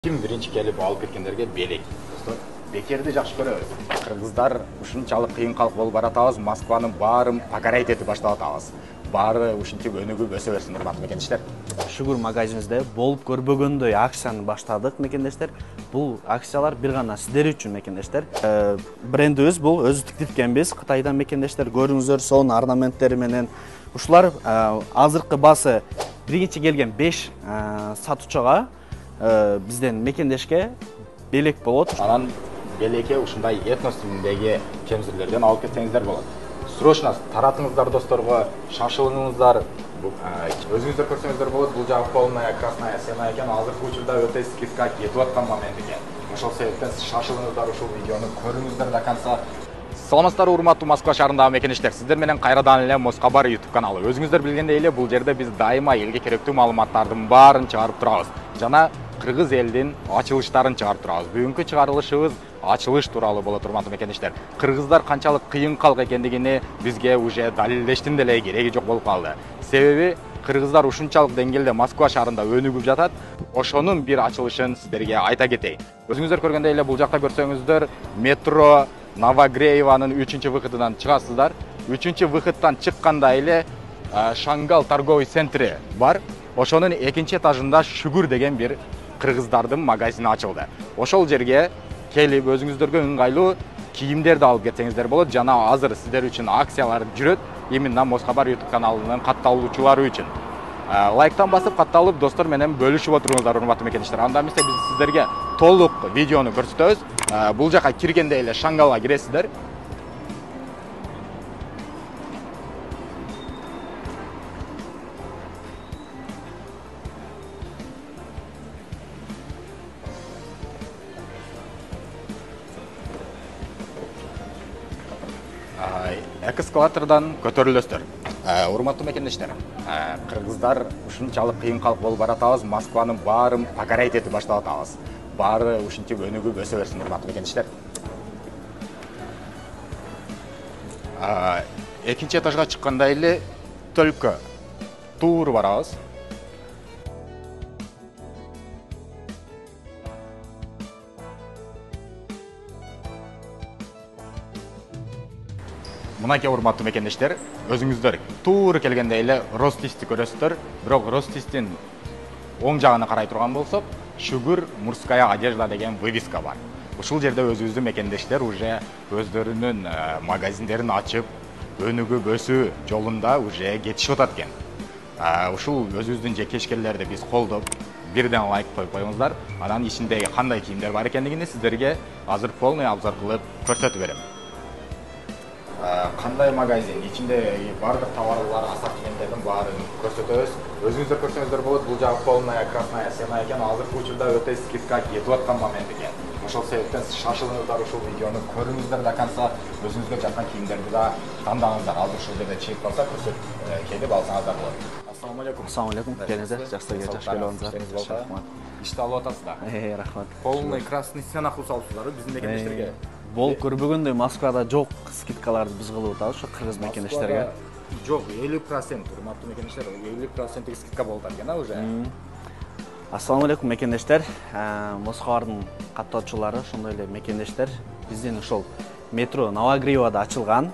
Kim birinchi kelip alып кеткендерге белек. Достор, бекерди жакшы көрөбүз. Кыргыздар ушунчалык кыйынчылык болуп баратабыз, Москванын баарын покорять этип баштап атабыз. Баары ушинтип өнүгүп өсө берсин, урматтуу мекендештер. Шугур магазинибизде болуп көрбөгөндөй акцияны баштадык, мекендештер. Бул акциялар бир гана сиздер үчүн, мекендештер. Брендибиз бул өзү тиктирткенбиз. Кытайдан, мекендештер, көрүңүздөр, сонун орнаменттери менен. Ушулар азыркы баасы биринчи келген 5 сатуучуга бизден мекендешке белек болот. Анан белекке ушундай этнос тилиндеги кемсирлерден алып кетсеңиздер болот. Срочно таратыңыздар досторго, шашылыңыздар. Өзүңүздөр көрсөңүздөр болот. Бул жагы полная красная цена экен. Азыркы учурда өтө скидка кетип аткан момент экен. Ошол себептен шашылыңыздар, ушул видеону көрүңүздөр до конца. Саламатсыздар, урматтуу Москва шаарындагы мекендештер. Сиздер менен кайрадан эле Москабар YouTube каналы. Өзүңүздөр билгендей эле бул жерде биз дайыма элге керектүү маалыматтардын баарын чыгарып турабыз. Жана кыргыз элдин ачылыштарын чыгарып турабыз. Бүгүнкү чыгарылышыбыз ачылыш тууралуу болот, урматтуу мекендештер. Кыргыздар канчалык кыйын калк экендигини бизге уже далилдештин деле кереги жок болуп калды. Себеби кыргыздар ушунчалык деңгээлде Москва шаарында өнүгүп жатат. Ошонун бир ачылышын сиздерге айта кетейин. Өзүңүздөр көргөндөй эле бул жакта көрсөңүздөр метро Новогрееванын 3-выходунан чыгасыздар. 3-выходтан чыкканда эле Шангал торговый центри бар. Ошонун 2-этажында Шугур деген бир кыргыздардын магазини ачылды. Ошол жерге келип өзүңүздөргө ыңгайлуу кийимдерди алып кетсеңиздер болот. Жана азыр сиздер үчүн акциялар жүрөт. Именно Москабар YouTube каналынын катталуучулары үчүн. Лайктан басып катталып достор менен бөлүшүп отуруңуздар, урматтуу мекендештер. Анда эмесе биз сиздерге толук видеону көрсөтөбүз. Бул жака киргенде эле Шангалга киресиздер. Эскалатордан көтөрүлөсүздөр. Урматтуу мекендештер, кыргыздар ушунчалык кыйын калк болуп баратабыз, Москванын баарын покорять этип баштап атабыз. Баары ушинтип өнүгүп өсө берсин, урматтуу мекендештер. 2-этажга чыкканда эле только тур барабыз. Мынакей урматтуу мекендештер, өзүңүздөр туура келгенде эле Ростисти көрөсүздөр. Бирок Ростистин оң жагына карай турган болсок, Шугур мужская одежда деген вывеска бар. Ушул жерде өзүбүздүн мекендештер уже өздөрүнүн магазиндерин ачып, өнүгүп өсүү жолунда уже кетишип атат экен. Ушул өзүбүздүн жеке ишкерлерди биз колдоп, бирден лайк коюп коюңуздар. Анан ичиндеги кандай кийимдер бар экендигини сиздерге азыр полный обзор кылып көрсөтүп берем. Кандай магазин, ичинде бардык товарлар, ассортименттердин баарын көрсөтөбүз. Өзүңүздөр көрсөңүздөр болот. Бул жагы полная красная цена экен. Азыркы учурда өтө скидка кетип аткан момент экен. Ошол себептен шашылыңыздар, ушул видеону көрүңүздөр до конца. Өзүңүзгө жаккан кийимдерди да тандаңыздар. Азыр ушул жерде чек калса көрсөтүп келип алсаңыздар болот. Ассаламу алейкум. Ассаламу алейкум. Келиңиздер, жакшы келиңиздер. Иште алып атасыздар. Рахмат. Полный красный цена кылсалсыздар, биздин мекендештерге. Болуп көрбөгөндөй Москвада жок скидкаларды биз кылып атабыз, ошо кыргыз мекендештерге. Жок, 50%, урматтуу мекендештер, 50% скидка болуп атат экен уже. Ассаламу алейкум мекендештер. Москвадын каттоочулары, ошондой эле мекендештер. Биздин ошол метро Новогреевада ачылган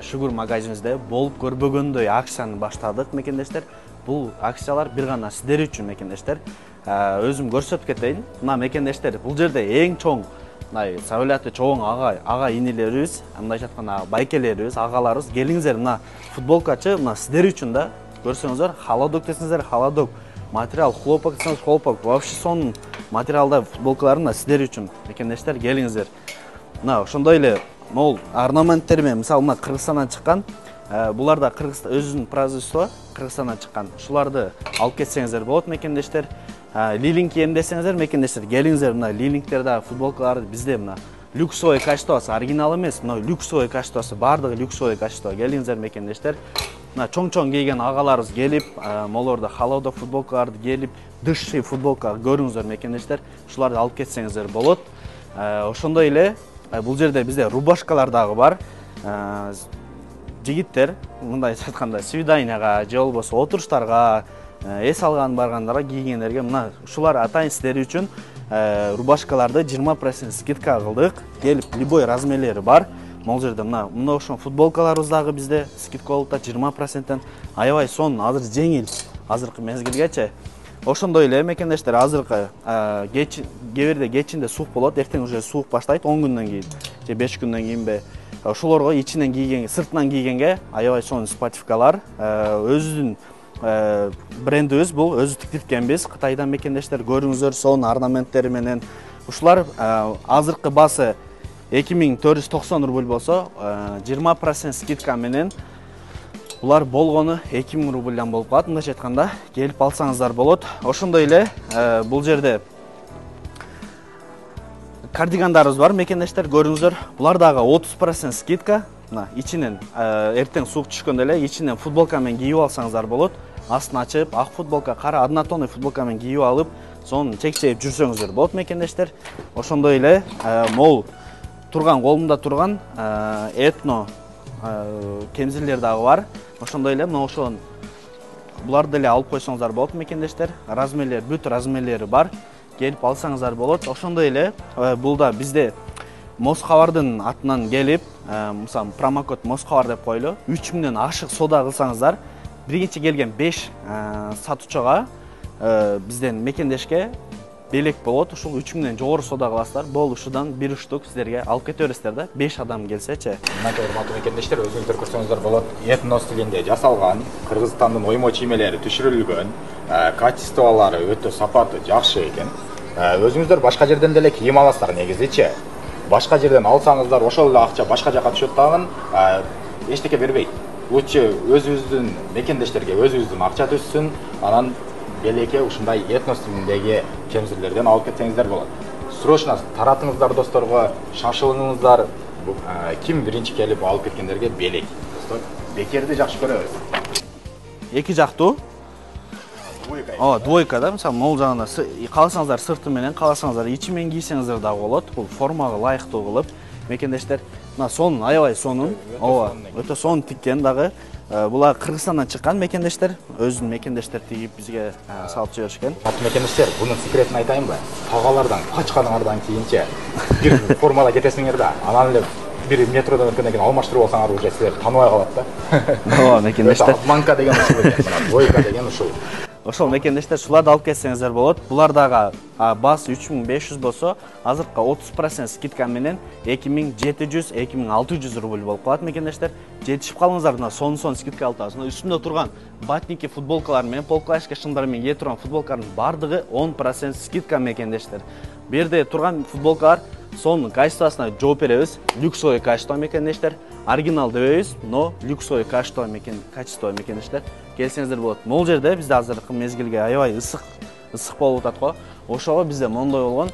Шугур магазинибизде болуп көрбөгөндөй акцияны баштадык, мекендештер. Бул акциялар бир гана сиздер үчүн, мекендештер. Өзүм көрсөтүп кетейин. Мына мекендештер, бул жерде эң чоң саулеты чоң ага инилерибиз, мындайча айтканда байкелерибиз, агаларыбыз, келиңиздер, мына футболкачы, мына сиздер үчүн да. Көрсөңүздөр, холодок десеңиздер, холодок, материал, хлопок десеңиз, хлопок, вообще сонун материалда футболкалар мына сиздер үчүн, мекендештер, келиңиздер. Мына ошондой эле мол орнаменттер менен, мисалы мына Кыргызстандан чыккан, буларда өзүнүн производство Кыргызстандан чыккан. Ушуларды алып кетсеңиздер болот, мекендештер. Лилинг кийем десеңиздер, мекендештер, келиңиздер, мына лилингтерде футболкалар bizde мына люксовый качествосы, оригинал эмес, мына люксовый качествосы, бардыгы люксовый качество. Келиңиздер, мекендештер. Мына чоң-чоң кийген агаларыбыз келип, молордо холодок футболкаларды келип, дышчый футболка көрүңүздөр, мекендештер. Ушуларды алып кетсеңиздер болот. Ошондой эле бул жерде bizde рубашкалар дагы бар. Жигиттер, мындай айтканда, свиданияга же болбосо отуруштарга эс алган баргандарга кийгендерге мына ушулар атайын сиздер үчүн рубашкаларды 20% скидка кылдык. Келип, любой размерлери бар. Могул жерде мына ошон футболкаларыбыз дагы бизде скидка болуп атат 20%. Аябай сонун, азыр жеңил, азыркы мезгилгечи. Ошондой эле мекендештер, азыркы кээ кечинде суук болот, эртең уже суук баштайт 10 күндөн кийин же 5 күндөн кийинби. Ошолорго ичинен кийген, сыртынан кийгенге аябай сонун спативкалар, өзүбүздүн брендибиз бул, өзү тиктирткенбиз. Кытайдан мекендештер, көрүңүздөр, сонун орнаменттери менен. Ушулар азыркы баасы 2490 рубль болсо, 20% скидка менен булар болгону 2000 рубльдан болуп калат. Мындайча айтканда, келип алсаңыздар болот. Ошондой эле бул жерде кардигандарыбыз бар, мекендештер, көрүңүздөр. Булар дагы 30% скидка. Мына ичинен эртең суук түшкөндө эле ичинен футболка менен кийип алсаңыздар болот. Астын ачып, ак футболка, кара однотонный футболка менен кийип алып, сонун чекчейип жүрсөңүздөр болот, мекендештер. Ошондой эле мол турган, колумда турган этно кемзирлер дагы бар. Ошондой эле мына ошон буларды деле алып койсоңуздар болот, мекендештер. Размерлер, бүт размерлери бар. Келип алсаңыздар болот. Ошондой эле бул да бизде Москабардын атынан келип, мисалы промокод Москабар деп койлу. 3000ден ашык сода кылсаңыздар, биринчи келген 5 сатуучуга бизден мекендешке белек болот. Ушул 3000ден жогору сода кыласыздар, болду ушудан 1 штук сиздерге алып кете бересиздер да, 5 адам келсечи. Мынакей урматтуу мекендештер, өзүңүздөр көрсөңүздөр болот, этно стилинде жасалган, Кыргызстандын оймо чиймелери түшүрүлгөн, качестволору өтө сапаты жакшы экен. Өзүңүздөр башка жерден деле кийим аласыздар негизичи. Башка жерден алсаңыздар, ошол эле акча башка жака түшөт дагы, эчтеке бербейт. Лучше өзүбүздүн мекендештерге өзүбүздүн акча түшсүн, анан белекке ушундай этно стилиндеги кемзирлерден алып кетсеңиздер болот. Срочно таратыңыздар досторго, шашылыңыздар. Ким биринчи келип алып кеткендерге белек. Достор, бекерди жакшы көрөбүз. Эки жактуу двойка да, мисалы могул жагында кааласаңыздар сырты менен, кааласаңыздар ичи менен кийсеңиздер дагы болот. Бул формага ылайыктуу кылып, мекендештер, мына сонун, аябай сонун. Өтө сонун тиккен дагы. Булар Кыргызстандан чыккан мекендештер, өзүнүн мекендештер тигип бизге салып жиберишкен. Мекендештер, бунун секретин айтайынбы? Тагалардан качканыңардан кийинче бир формада кетесиңер да, анан эле бир метродон өткөндөн кийин алмаштырып алсаңар уже силер тааныбай калат да. Мекендештер. Обманка деген ушул экен, двойка деген ушул. Ошол мекендештер, шуларды алып кетсеңиздер болот. Булар дагы баасы 3500 болсо, азыркы 30% скидка менен 2700-2600 рубль болуп калат, мекендештер. Жетишип калыңыздар, мына сонун скидка алып атасыз. Үстүндө турган батники футболкалар менен, полклассика шымдар менен кие турган футболкалардын бардыгы 10% скидка, мекендештер. Бу жерде турган футболкалар сонун качествосуна жооп беребиз. Люксовый качество, мекендештер. Оригинал дебейбиз, но люксовый качество мекендештер. Келсеңиздер болот. Могул жерде бизде азыркы мезгилге аябай ысык болуп атат го. Ошого бизде мондой болгон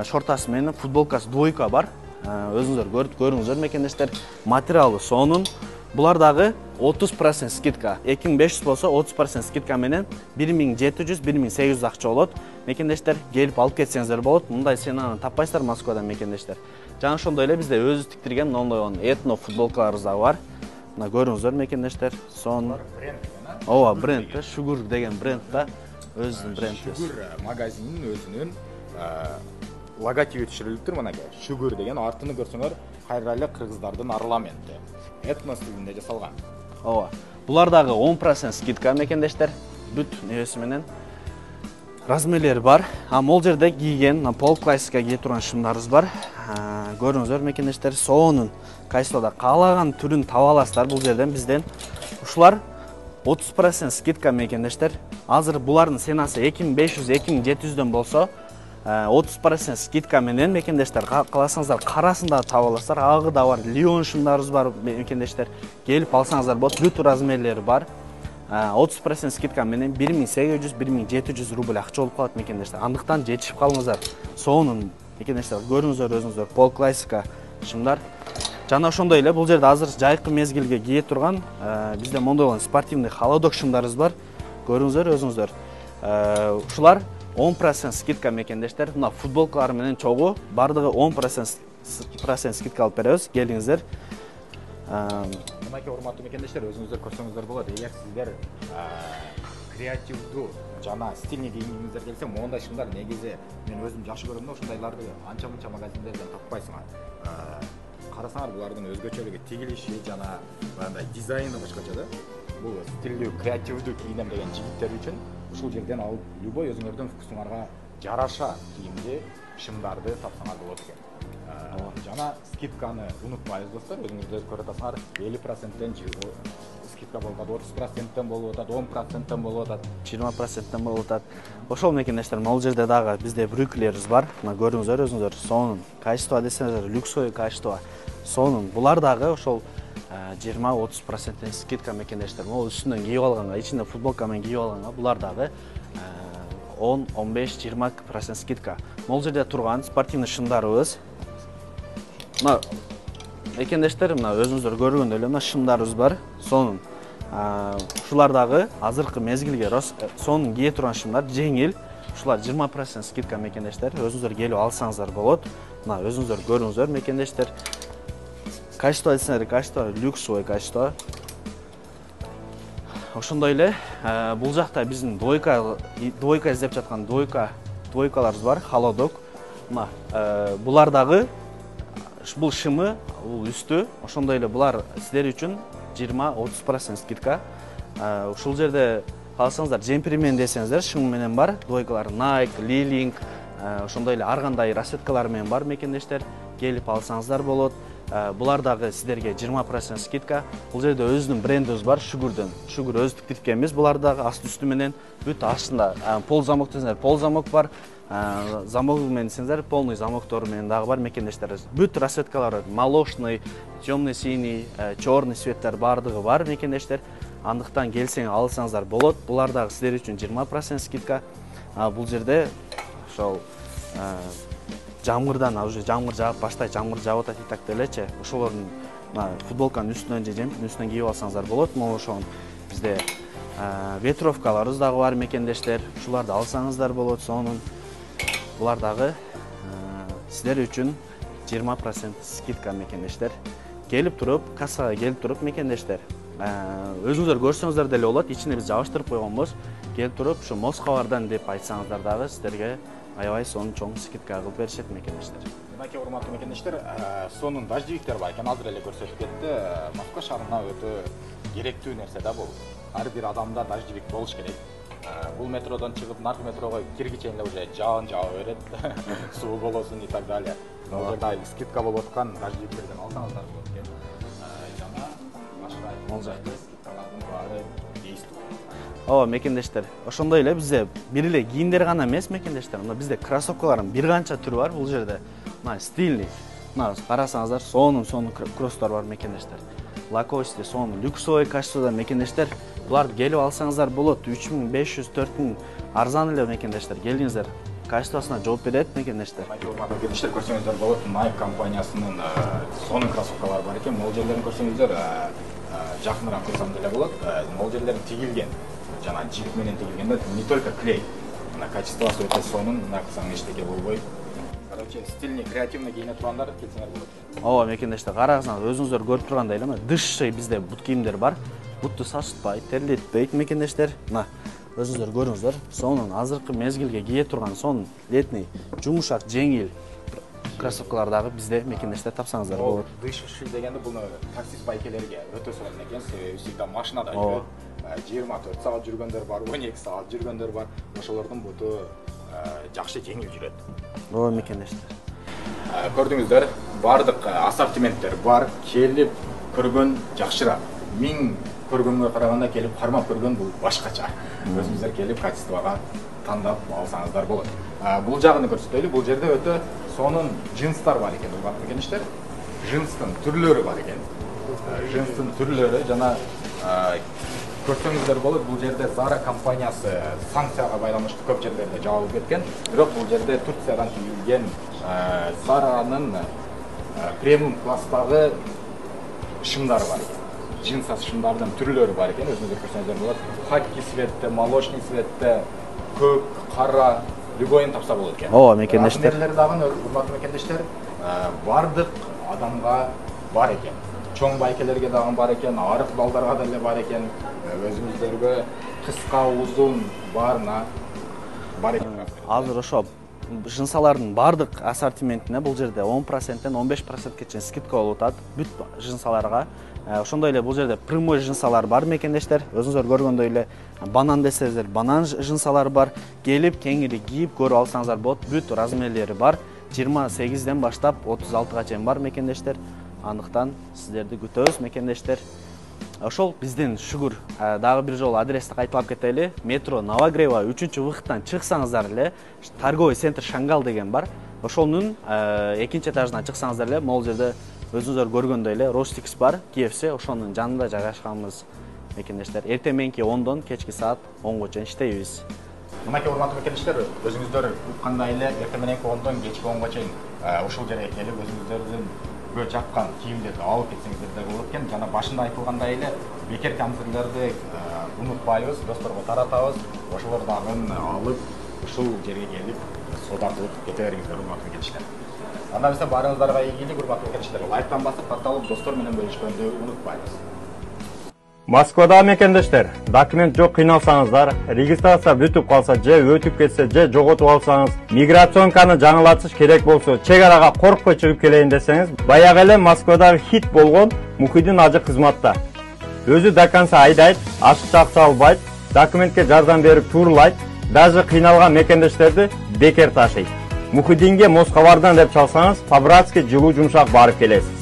шортасы менен футболкасы двойка бар. Өзүңүздөр көрүңүздөр, мекендештер. Материалы сонун. Булар дагы 30% скидка. 2500 болсо 30% скидка менен 1700-1800 акча болот. Мекендештер, келип алып кетсеңиздер болот. Мындай ценаны таппайсыздар Москвадан, мекендештер. Жана ошондой эле бизде өзү тиктирген мондой этно футболкаларыбыз дагы бар. Мына көрүңүздөр, мекендештер. Сонун бренд, Шугур деген бренд да, өзүнүн бренди. Шугур магазинин өзүнүн логотипи түшүрүлүптүр, мынакей. Шугур деген артын көрсөңөр, кайра эле кыргыздардын орнаменти. Этно стилинде жасалган. Булар дагы 10% скидка, мекендештер. Бүт небеси менен размерлери бар. Могул жерде кийген, пол классика кие турган шымдарыбыз бар. Көрүңүздөр, мекендештер, сонун качествода каалаган түрүн таба аласыздар бул жерден бизден. Ушулар 30% скидка, мекендештер. Азыр булардын ценасы 2500-2700дөн болсо, 30% скидка менен, мекендештер, кааласаңыздар карасын да таба аласыздар. Агы да бар, Лион шымдарыбыз бар, мекендештер. Келип алсаңыздар болот, бүт размерлери бар. 30% скидка менен 1800-1700 рубль акча болуп калат, мекендештер. Андыктан жетишип калыңыздар. Сонун, мекендештер, көрүңүздөр өзүңүздөр, пол классика шымдар. Жана ошондой эле бул жерде азыр жайкы мезгилге кие турган бизде мондой болгон спортивный холодок шымдарыбыз бар. Көрүңүздөр өзүңүздөр. Ушулар 10% скидка, мекендештер. Мына футболкалар менен чогуу бардыгы 10% скидка алып беребиз. Келиңиздер. Мынакей урматтуу мекендештер, өзүңүздөр көрсөңүздөр болот. Эгер сиздер креативдүү жана стильный кийимиңиздер келсе, мондай шымдар негизи мен өзүм жакшы көрөм да, ушундайларды анча-мынча магазиндерден таппайсыңар. Карасаңар булардын өзгөчөлүгү тигилиши жана мындай дизайны башкача да. Бул стилдүү, креативдүү кийинем деген жигиттер үчүн ушул жерден алып любой өзүңөрдүн вкусуңарга жараша кийимди, шымдарды тапсаңар болот экен. Жана скидканы унутпайбыз достор, өзүңүздөр көрүп атасыңар, 50%тен скидка болуп атат, 30%тен болуп атат, 10%тен болуп атат, 20%тен болуп атат. Ошол мекендештер, могул жерде дагы бизде брюклерибиз бар. Мына көрүңүздөр өзүңүздөр, сонун качество десеңиздер, люксовый качество. Сонун. Булар дагы ошол 20-30% скидка мекендештер. Могул үстүнөн кийип алганга, ичинде футболка менен кийип алганга булар дагы 10-15-20% скидка. Могул жерде турган спортивный шымдарыбыз. Мына мекендештер, мына өзүңүздөр көргөндөй эле мына шымдарыбыз бар. Сонун. Ушулар дагы азыркы мезгилге сонун кие турган шымдар, жеңил. Ушулар 20% скидка мекендештер. Өзүңүздөр келип алсаңыздар болот. Мына өзүңүздөр көрүңүздөр мекендештер. Качество десеңер, качество люксовый качество. Ошондой эле бул жакта биздин двойка издеп жаткан двойкаларыбыз бар, холодок. Мына булар дагы бул шымы, бул үстү, ошондой эле булар сиздер үчүн 20-30% скидка. Ушул жерде калсаңыздар, джемпер менен десеңиздер, шым менен бар. Двойкалар Nike, Li-Link, ошондой эле ар кандай расцветкалар менен бар мекендештер. Келип алсаңыздар болот. Булар дагы сиздерге 20% скидка. Бул жерде өзүнүн брендибиз бар, Sugar'дан. Sugar өздүк тиркемиз. Булар дагы асты үстү менен бүт астында пол замок десеңер, пол замок бар. Замок менен десеңер, полный замоктор менен дагы бар мекендештер. Бүт расцветкалар молочный, темный синий, черный цветтер бардыгы бар мекендештер. Андыктан келсең алсаңыздар болот. Булар дагы сиздер үчүн 20% скидка. Бул жерде ошол жамгырдан уже жамгыр жаап баштайт, жамгыр жаап атат так делечи. Ошолордун футболканын үстүнөн же жемптин үстүнөн кийип алсаңыздар болот. Могу ошол бизде ветровкаларыбыз дагы бар мекендештер. Ушуларды алсаңыздар болот. Сонун. Булар дагы сиздер үчүн 20% скидка мекендештер. Келип туруп, кассага келип туруп мекендештер. Өзүңүздөр көрсөңүздөр деле болот. Ичине биз жабыштырып койгонбуз. Келип туруп, ушу Москвалардан деп айтсаңыздар дагы сиздерге аябай сонун чоң скидка кылып беришет мекендештер. Мынакей урматтуу мекендештер, сонун дождевиктер бар экен, азыр эле көрсөтүп кетти. Москва шаарына өтө керектүү нерсе да бул. Ар бир адамда дождевик болуш керек. Бул метродон чыгып, наркы метрого киргиче эле уже жаан жаап берет. Суу болосун и так далее. Бул жерде скидка болуп аткан дождевиктерден алсаңыздар болот экен. Жана башка бул жакта скидкалардын баары дейсиздүү. Ооба мекендештер, ошондой эле бизде бир эле кийимдер гана эмес мекендештер. Мына бизде кроссовкалардын бир канча түрү бар бул жерде. Мына стильный. Мына карасаңыздар, сонун кросстор бар мекендештер. Lacoste сонун люксовый качествода мекендештер. Буларды келип алсаңыздар болот. 3500-4000 арзан эле мекендештер. Келиңиздер. Качествосуна жооп берет мекендештер. Мекендештер көрсөңүздөр болот. Nike компаниясынын сонун кроссовкалары бар экен. Могул жерлерин көрсөңүздөр жакыныраак көрсөм деле болот. Могул жерлерин тигилген. Жана жип менен тигилген да, не только клей. Мына качествосы өтө сонун, наксаң эчтеке болбой. Короче, стильный, креативный кийине тургандар келсеңер болот. Ооба мекендештер, карасаңыз өзүңүздөр көрүп тургандай эле, мына дышчый бизде бут кийимдер бар. Бутту сачытпайт, терлетпейт мекендештер. Мына өзүңүздөр көрүңүздөр, сонун азыркы мезгилге кие турган сонун летний, жумушак, жеңил кроссовкалар дагы бизде мекендештер тапсаңыздар болот. Дышчый дегенде буну таксист байкелерге өтө сонун экен, себеби всегда машинада жүрөт. 24 саат жүргөндөр бар, 12 саат жүргөндөр бар. Ошолордун буту жакшы жеңил жүрөт. Ооба мекендештер. Көрдүңүздөр, бардык ассортименттер бар. Келип көргөн жакшыраак. 1000 көргөнгө караганда келип кармап көргөн бул башкача. Өзүңүздөр келип качествого тандап алсаңыздар болот. Бул жагын көрсөтөлү. Бул жерде өтө сонун джинстар бар экен, урматтуу мекендештер. Джинстын түрлөрү бар экен. Джинстын түрлөрү жана көрсөңүздөр болот, бул жерде Zara компаниясы санкцияга байланыштуу көп жерлерде жабылып кеткен. Бирок бул жерде Турциядан тигилген Zara'нын премиум класстагы шымдары бар экен. Джинса шымдардын түрлөрү бар экен, өзүңүздөр көрсөңүздөр болот. Хаки цветте, молочный цветте, көк, кара, любойун тапса болот экен. Ооба мекендештер. Размерлери дагы урматтуу мекендештер, бардык адамга бар экен. чоң байкелерге дагы бар экен, арык балдарга деле бар экен. Өзүңүздөргө кыска, узун баарына бар экен. Азыр ошо жынсалардын бардык ассортиментине бул жерде 10%тен 15%ке чейин скидка болуп атат бүт жынсаларга. Ошондой эле бул жерде прямой жынсалар бар мекендештер. Өзүңүздөр көргөндөй эле банан десеңиздер, банан жынсалар бар. Келип кеңири кийип көрүп алсаңыздар болот. Бүт размерлери бар. 28ден баштап 36га чейин бар мекендештер. Андыктан сиздерди күтөбүз мекендештер. Ошол биздин Шүгүр дагы бир жолу адрести кайталап кетели. Метро Новогрева 3-выхыттан чыксаңыздар эле торговый центр Шангал деген бар. Ошонун 2-этажынан чыксаңыздар эле могул жерде өзүңүздөр көргөндөй эле Ростикс бар, KFC ошонун жанында жайгашканбыз мекендештер. Эртең мененки 10дон кечки саат 10го чейин иштейбиз. Мынакей урматтуу мекендештер, өзүңүздөр уккандай эле эртең мененки 10дон кечки 10го чейин ушул жерге келип өзүңүздөрдүн бөө жаккан кийимдерди алып кетсеңиздер да болот экен. Жана башында айтылгандай эле бекер консервлерди унутпайбыз, досторго таратабыз. Ошолор дагы алып ушул жерге келип соода кылып кете бериңиздер, урматтуу мекендештер. Анда биз баарыңыздарга ийгилик, урматтуу мекендештер. Лайктан басып, таркалып, достор менен бөлүшкөндү унутпайбыз. Москвада мекендештер, документ жок кыйналсаңыздар, регистрация бүтүп калса же өтүп кетсе же жоготуп алсаңыз, миграционканы жаңылатыш керек болсо, чек арага коркпой чыгып келейин десеңиз, баягы эле Москвадагы хит болгон Мухиддин ажы кызматта. Өзү до конца айдайт, ашыкча акча албайт, документке жардам берип турлайт, даже кыйналган мекендештерди бекер ташыйт. Мухиддинге Москвадан деп чалсаңыз, по-братски жылуу жумшак барып келесиз.